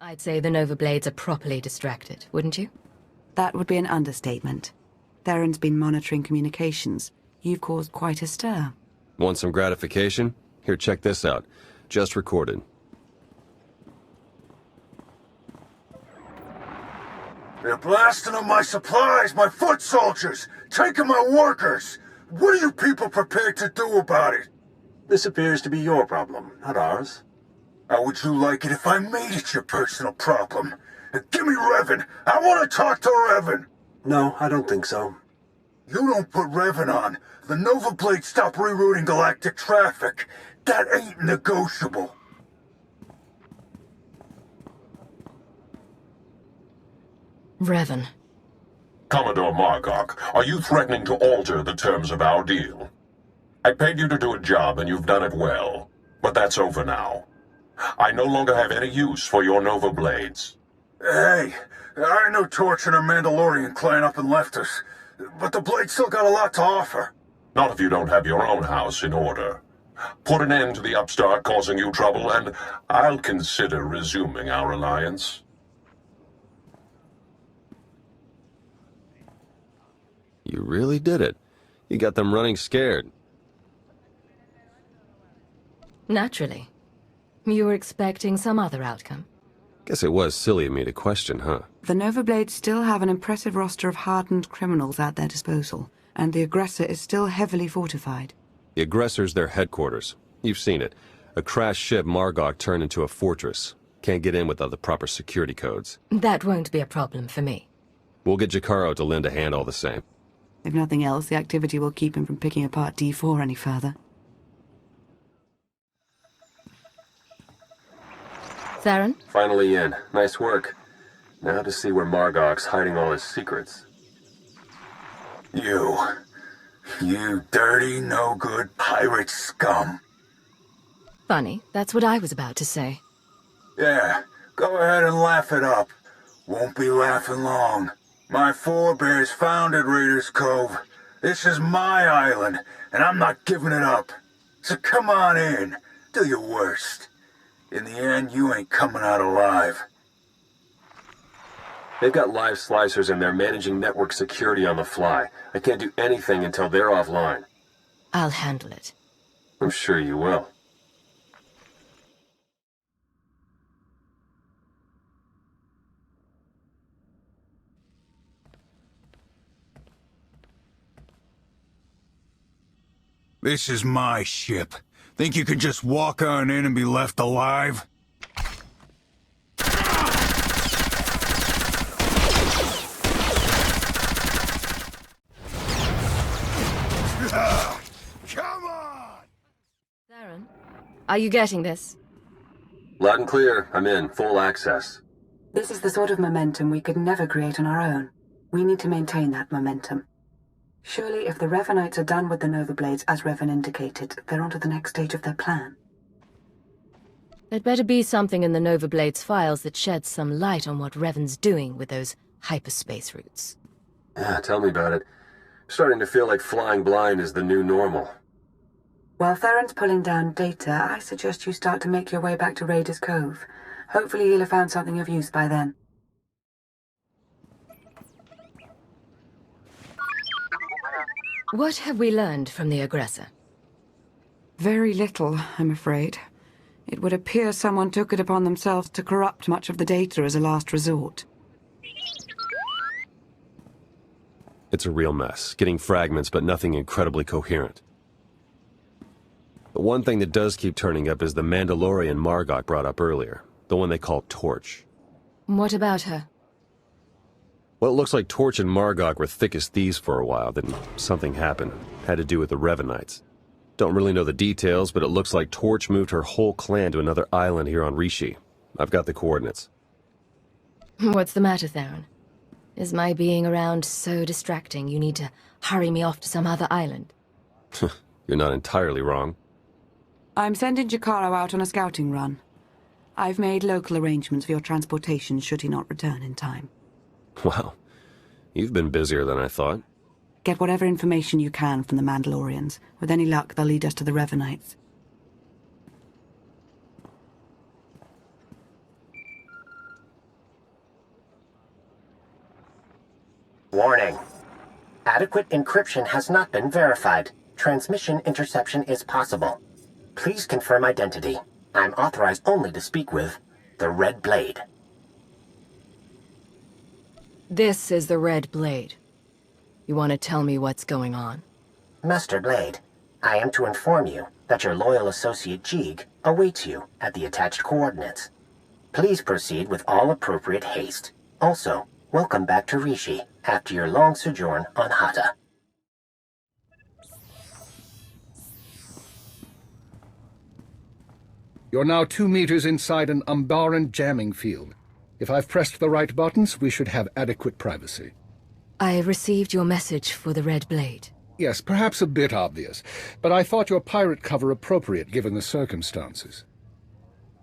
I'd say the Nova Blades are properly distracted, wouldn't you? That would be an understatement. Theron's been monitoring communications. You've caused quite a stir. Want some gratification? Here, check this out. Just recorded. They're blasting up my supplies, my foot soldiers, taking my workers. What are you people prepared to do about it? This appears to be your problem, not ours. How would you like it if I made it your personal problem? Give me Revan. I want to talk to Revan. No, I don't think so. You don't put Revan on. The Nova Blades stop rerouting galactic traffic. That ain't negotiable. Revan. Commodore Margok, are you threatening to alter the terms of our deal? I paid you to do a job and you've done it well, but that's over now. I no longer have any use for your Nova Blades. Hey, I know Torch and her Mandalorian client up and left us, but the Blades still got a lot to offer. Not if you don't have your own house in order. Put an end to the upstart causing you trouble, and I'll consider resuming our alliance. You really did it. You got them running scared. Naturally. You were expecting some other outcome. Guess it was silly of me to question, huh? The Nova Blades still have an impressive roster of hardened criminals at their disposal, and the aggressor is still heavily fortified. The aggressor's their headquarters. You've seen it. A crashed ship Margok turned into a fortress. Can't get in without the proper security codes. That won't be a problem for me. We'll get Jakaro to lend a hand all the same. If nothing else, the activity will keep him from picking apart D4 any further. Theron? Finally in. Nice work. Now to see where Margok's hiding all his secrets. You dirty, no-good pirate scum. Funny, that's what I was about to say. Yeah, go ahead and laugh it up. Won't be laughing long. My forebears founded Raiders Cove. This is my island, and I'm not giving it up. So come on in, do your worst. In the end, you ain't coming out alive. They've got live slicers and they're managing network security on the fly. I can't do anything until they're offline. I'll handle it. I'm sure you will. This is my ship. Think you could just walk on in and be left alive? Come on! Theron, are you getting this? Loud and clear. I'm in. Full access. This is the sort of momentum we could never create on our own. We need to maintain that momentum. Surely if the Revanites are done with the Nova Blades, as Revan indicated, they're on to the next stage of their plan. There'd better be something in the Nova Blades files that sheds some light on what Revan's doing with those hyperspace routes. Yeah, tell me about it. Starting to feel like flying blind is the new normal. While Theron's pulling down data, I suggest you start to make your way back to Raiders Cove. Hopefully he'll have found something of use by then. What have we learned from the aggressor? Very little, I'm afraid. It would appear someone took it upon themselves to corrupt much of the data as a last resort. It's a real mess, getting fragments but nothing incredibly coherent. The one thing that does keep turning up is the Mandalorian Margok brought up earlier, the one they call Torch. What about her? Well, it looks like Torch and Margok were thick as thieves for a while, then something happened. Had to do with the Revanites. Don't really know the details, but it looks like Torch moved her whole clan to another island here on Rishi. I've got the coordinates. What's the matter, Theron? Is my being around so distracting you need to hurry me off to some other island? You're not entirely wrong. I'm sending Jakaro out on a scouting run. I've made local arrangements for your transportation should he not return in time. Wow. You've been busier than I thought. Get whatever information you can from the Mandalorians. With any luck, they'll lead us to the Revanites. Warning. Adequate encryption has not been verified. Transmission interception is possible. Please confirm identity. I'm authorized only to speak with the Red Blade. This is the Red Blade. You want to tell me what's going on? Master Blade, I am to inform you that your loyal associate Jeeg awaits you at the attached coordinates. Please proceed with all appropriate haste. Also, welcome back to Rishi after your long sojourn on Hata. You're now 2 meters inside an Umbaran jamming field. If I've pressed the right buttons, we should have adequate privacy. I received your message for the Red Blade. Yes, perhaps a bit obvious, but I thought your pirate cover appropriate given the circumstances.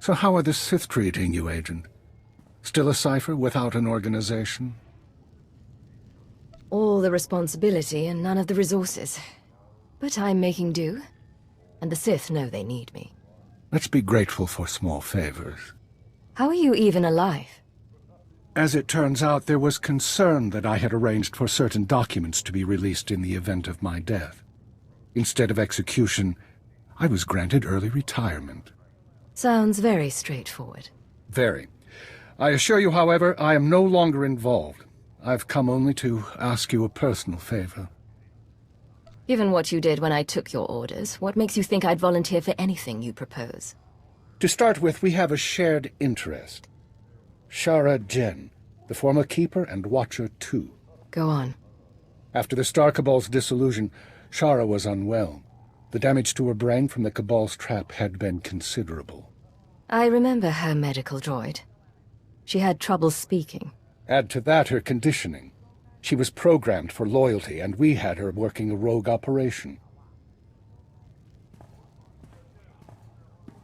So how are the Sith treating you, Agent? Still a cipher without an organization? All the responsibility and none of the resources. But I'm making do, and the Sith know they need me. Let's be grateful for small favors. How are you even alive? As it turns out, there was concern that I had arranged for certain documents to be released in the event of my death. Instead of execution, I was granted early retirement. Sounds very straightforward. Very. I assure you, however, I am no longer involved. I've come only to ask you a personal favor. Given what you did when I took your orders, what makes you think I'd volunteer for anything you propose? To start with, we have a shared interest. Shara Jen, the former Keeper and Watcher too. Go on. After the Star Cabal's dissolution, Shara was unwell. The damage to her brain from the Cabal's trap had been considerable. I remember her medical droid. She had trouble speaking. Add to that her conditioning. She was programmed for loyalty, and we had her working a rogue operation.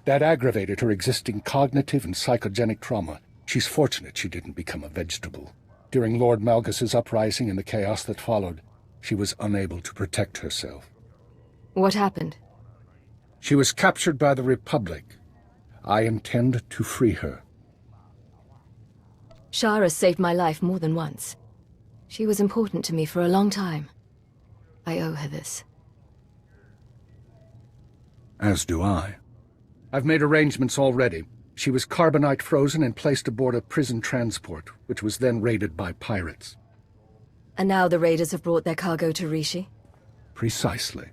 That aggravated her existing cognitive and psychogenic trauma. She's fortunate she didn't become a vegetable. During Lord Malgus's uprising and the chaos that followed, she was unable to protect herself. What happened? She was captured by the Republic. I intend to free her. Shara saved my life more than once. She was important to me for a long time. I owe her this. As do I. I've made arrangements already. She was carbonite frozen and placed aboard a prison transport, which was then raided by pirates. And now the raiders have brought their cargo to Rishi? Precisely.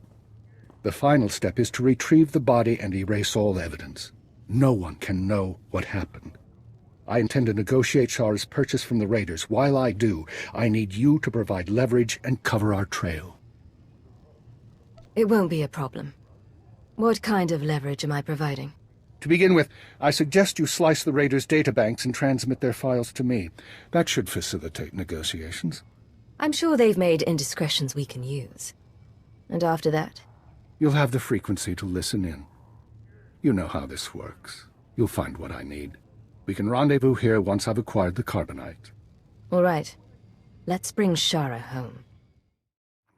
The final step is to retrieve the body and erase all evidence. No one can know what happened. I intend to negotiate Shara's purchase from the raiders. While I do, I need you to provide leverage and cover our trail. It won't be a problem. What kind of leverage am I providing? To begin with, I suggest you slice the raiders' databanks and transmit their files to me. That should facilitate negotiations. I'm sure they've made indiscretions we can use. And after that? You'll have the frequency to listen in. You know how this works. You'll find what I need. We can rendezvous here once I've acquired the carbonite. All right. Let's bring Shara home.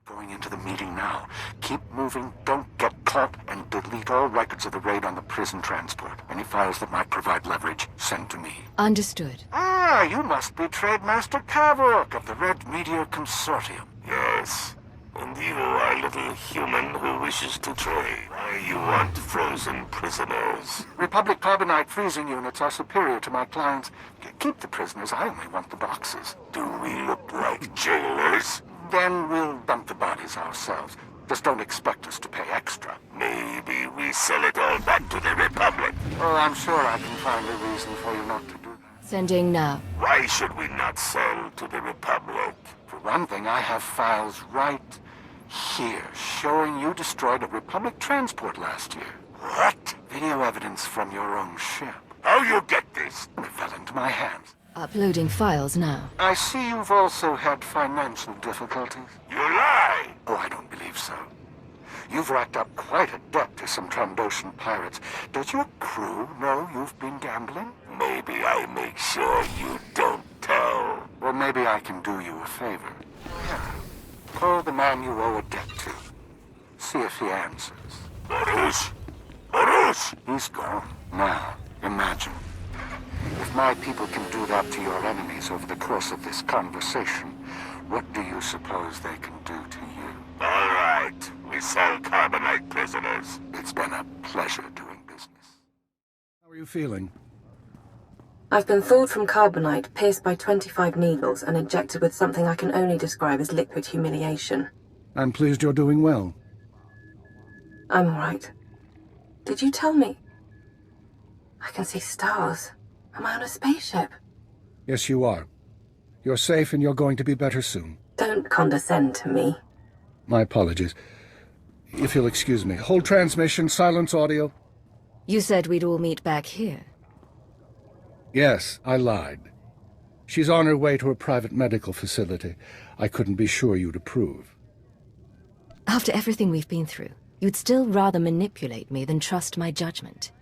Going into the meeting now. Keep moving, don't get caught, and delete all records of the raid on the prison transport. Any files that might provide leverage, send to me. Understood. Ah, you must be Trade Master Kavok of the Red Meteor Consortium. Yes. And you are a little human who wishes to trade. Why you want frozen prisoners? Republic carbonite freezing units are superior to my clients. Keep the prisoners, I only want the boxes. Do we look like jailers? Then we'll dump the bodies ourselves. Just don't expect us to pay extra. Maybe we sell it all back to the Republic. Oh, I'm sure I can find a reason for you not to do that. Sending now. Why should we not sell to the Republic? For one thing, I have files right here, showing you destroyed a Republic transport last year. What? Video evidence from your own ship. How you get this? It fell into my hands. Uploading files now. I see you've also had financial difficulties. You lie! Oh, I don't believe so. You've racked up quite a debt to some Trandoshan pirates. Does your crew know you've been gambling? Maybe I make sure you don't tell. Well, maybe I can do you a favor. Yeah. Call the man you owe a debt to. See if he answers. Moru's! Moru's! He's gone. Now, imagine. If my people can do that to your enemies over the course of this conversation, what do you suppose they can do to you? All right, we sell carbonite prisoners. It's been a pleasure doing business. How are you feeling? I've been thawed from carbonite, pierced by 25 needles, and injected with something I can only describe as liquid humiliation. I'm pleased you're doing well. I'm all right. Did you tell me? I can see stars. Am I on a spaceship? Yes, you are. You're safe and you're going to be better soon. Don't condescend to me. My apologies. If you'll excuse me. Hold transmission, silence audio. You said we'd all meet back here. Yes, I lied. She's on her way to a private medical facility. I couldn't be sure you'd approve. After everything we've been through, you'd still rather manipulate me than trust my judgment.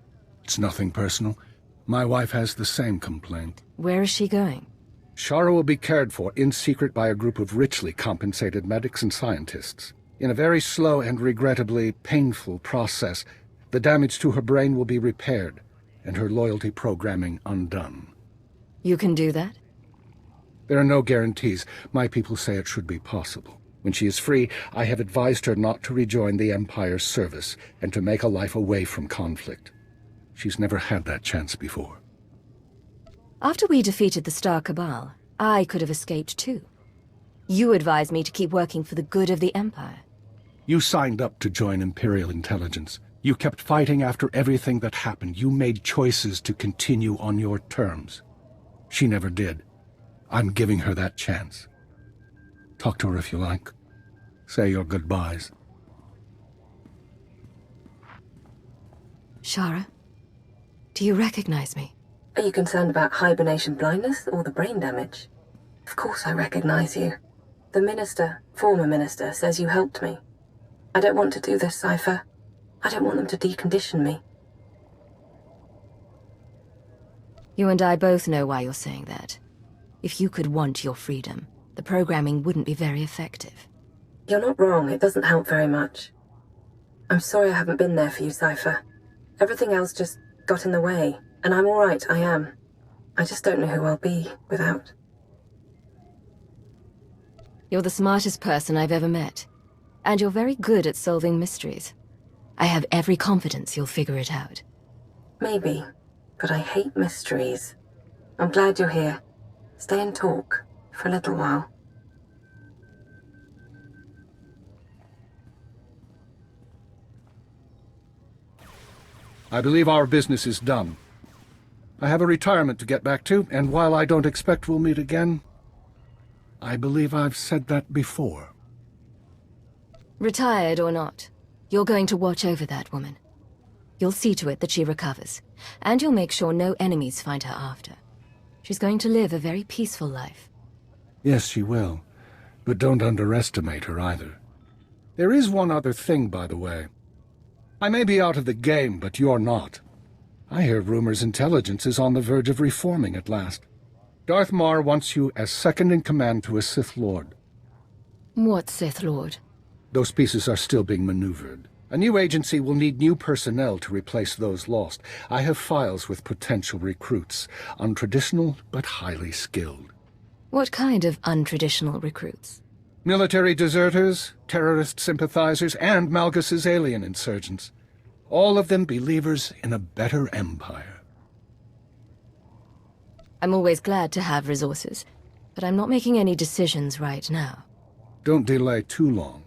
It's nothing personal. My wife has the same complaint. Where is she going? Shara will be cared for in secret by a group of richly compensated medics and scientists. In a very slow and regrettably painful process, the damage to her brain will be repaired, and her loyalty programming undone. You can do that? There are no guarantees. My people say it should be possible. When she is free, I have advised her not to rejoin the Empire's service and to make a life away from conflict. She's never had that chance before. After we defeated the Star Cabal, I could have escaped too. You advised me to keep working for the good of the Empire. You signed up to join Imperial Intelligence. You kept fighting after everything that happened. You made choices to continue on your terms. She never did. I'm giving her that chance. Talk to her if you like. Say your goodbyes. Shara, do you recognize me? Are you concerned about hibernation blindness or the brain damage? Of course I recognize you. The minister, former minister, says you helped me. I don't want to do this, Cypher. I don't want them to decondition me. You and I both know why you're saying that. If you could want your freedom, the programming wouldn't be very effective. You're not wrong. It doesn't help very much. I'm sorry I haven't been there for you, Cypher. Everything else just got in the way, and I'm all right, I am. I just don't know who I'll be without. You're the smartest person I've ever met, and you're very good at solving mysteries. I have every confidence you'll figure it out. Maybe, but I hate mysteries. I'm glad you're here. Stay and talk for a little while. I believe our business is done. I have a retirement to get back to, and while I don't expect we'll meet again, I believe I've said that before. Retired or not, you're going to watch over that woman. You'll see to it that she recovers, and you'll make sure no enemies find her after. She's going to live a very peaceful life. Yes, she will. But don't underestimate her either. There is one other thing, by the way. I may be out of the game, but you're not. I hear rumors intelligence is on the verge of reforming at last. Darth Mar wants you as second-in-command to a Sith Lord. What Sith Lord? Those pieces are still being maneuvered. A new agency will need new personnel to replace those lost. I have files with potential recruits, untraditional but highly skilled. What kind of untraditional recruits? Military deserters, terrorist sympathizers, and Malgus's alien insurgents. All of them believers in a better empire. I'm always glad to have resources, but I'm not making any decisions right now. Don't delay too long.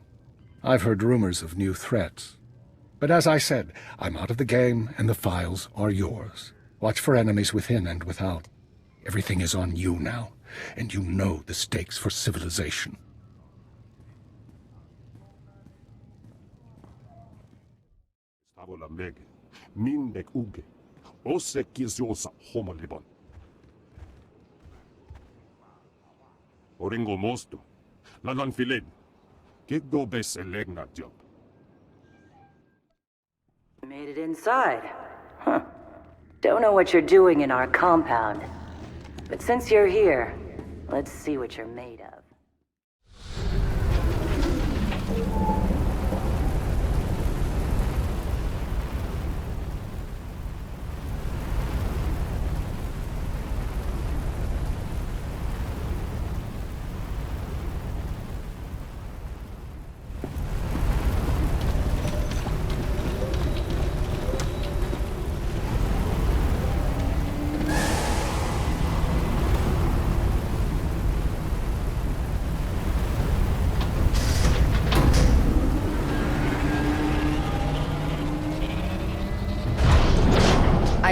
I've heard rumors of new threats. But as I said, I'm out of the game, and the files are yours. Watch for enemies within and without. Everything is on you now, and you know the stakes for civilization. Oringo mosto, lalan filed, get go bes elegna job. Made it inside. Huh. Don't know what you're doing in our compound. But since you're here, let's see what you're made of.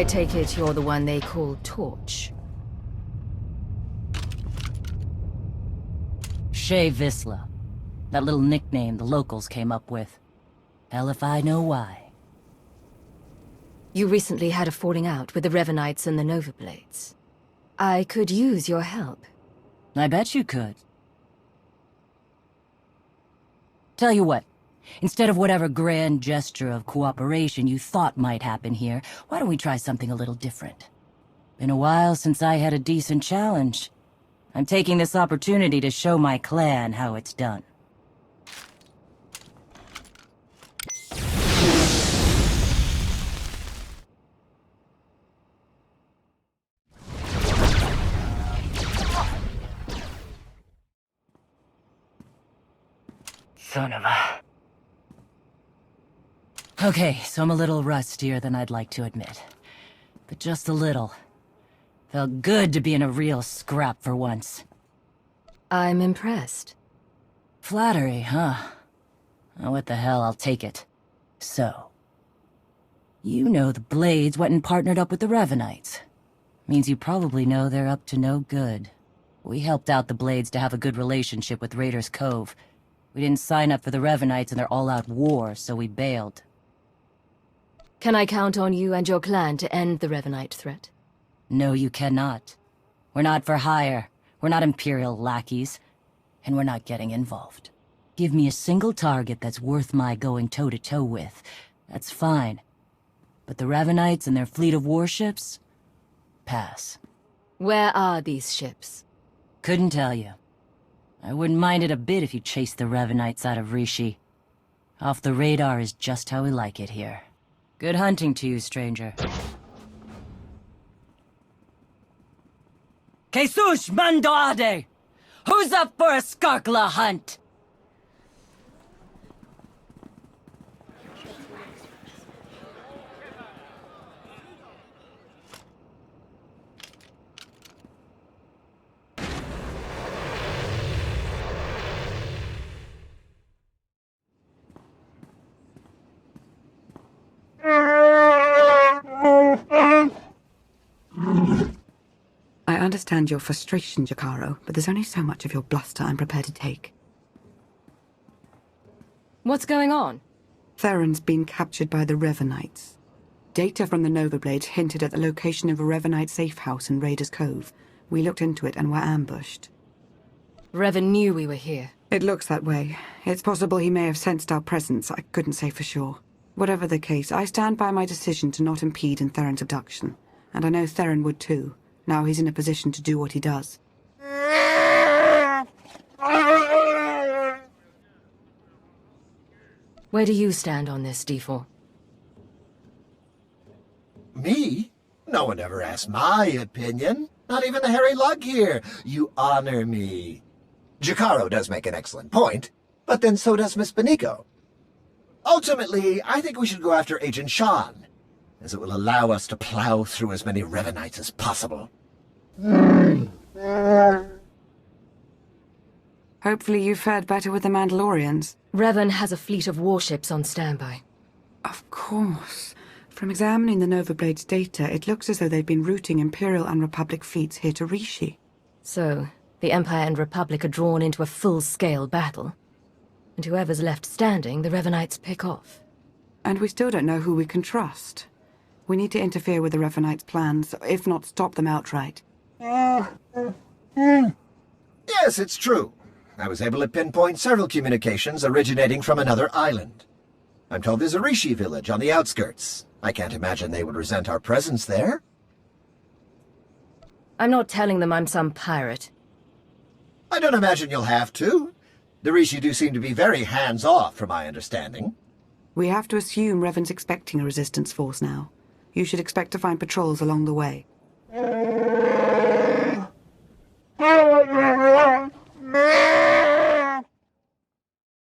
take it you're the one they call Torch. Shay Visla. That little nickname the locals came up with. Hell if I know why. You recently had a falling out with the Revanites and the Nova Blades. I could use your help. I bet you could. Tell you what, instead of whatever grand gesture of cooperation you thought might happen here, why don't we try something a little different? Been a while since I had a decent challenge. I'm taking this opportunity to show my clan how it's done. Son of a... Okay, so I'm a little rustier than I'd like to admit. But just a little. Felt good to be in a real scrap for once. I'm impressed. Flattery, huh? Oh, what the hell, I'll take it. So... You know the Blades went and partnered up with the Revanites. Means you probably know they're up to no good. We helped out the Blades to have a good relationship with Raiders Cove. We didn't sign up for the Revanites in their all-out war, so we bailed. Can I count on you and your clan to end the Revanite threat? No, you cannot. We're not for hire. We're not Imperial lackeys. And we're not getting involved. Give me a single target that's worth my going toe-to-toe with. That's fine. But the Revanites and their fleet of warships? Pass. Where are these ships? Couldn't tell you. I wouldn't mind it a bit if you chased the Revanites out of Rishi. Off the radar is just how we like it here. Good hunting to you, stranger. Jesus Mandoade! Who's up for a Skarkla hunt? I understand your frustration, Jakaro, but there's only so much of your bluster I'm prepared to take. What's going on? Theron's been captured by the Revanites. Data from the Nova Blades hinted at the location of a Revanite safe house in Raiders Cove. We looked into it and were ambushed. Revan knew we were here. It looks that way. It's possible he may have sensed our presence. I couldn't say for sure. Whatever the case, I stand by my decision to not impede in Theron's abduction. And I know Theron would too. Now he's in a position to do what he does. Where do you stand on this, D4? Me? No one ever asked my opinion. Not even the hairy lug here. You honor me. Jakaro does make an excellent point, but then so does Miss Beniko. Ultimately, I think we should go after Agent Shan, as it will allow us to plow through as many Revanites as possible. Hopefully you fared better with the Mandalorians. Revan has a fleet of warships on standby. Of course. From examining the Nova Blades data, it looks as though they've been routing Imperial and Republic fleets here to Rishi. So, the Empire and Republic are drawn into a full-scale battle. And whoever's left standing, the Revanites pick off. And we still don't know who we can trust. We need to interfere with the Revanites' plans, if not stop them outright. Yes, it's true. I was able to pinpoint several communications originating from another island. I'm told there's a Rishi village on the outskirts. I can't imagine they would resent our presence there. I'm not telling them I'm some pirate. I don't imagine you'll have to. The Rishi do seem to be very hands-off, from my understanding. We have to assume Revan's expecting a resistance force now. You should expect to find patrols along the way.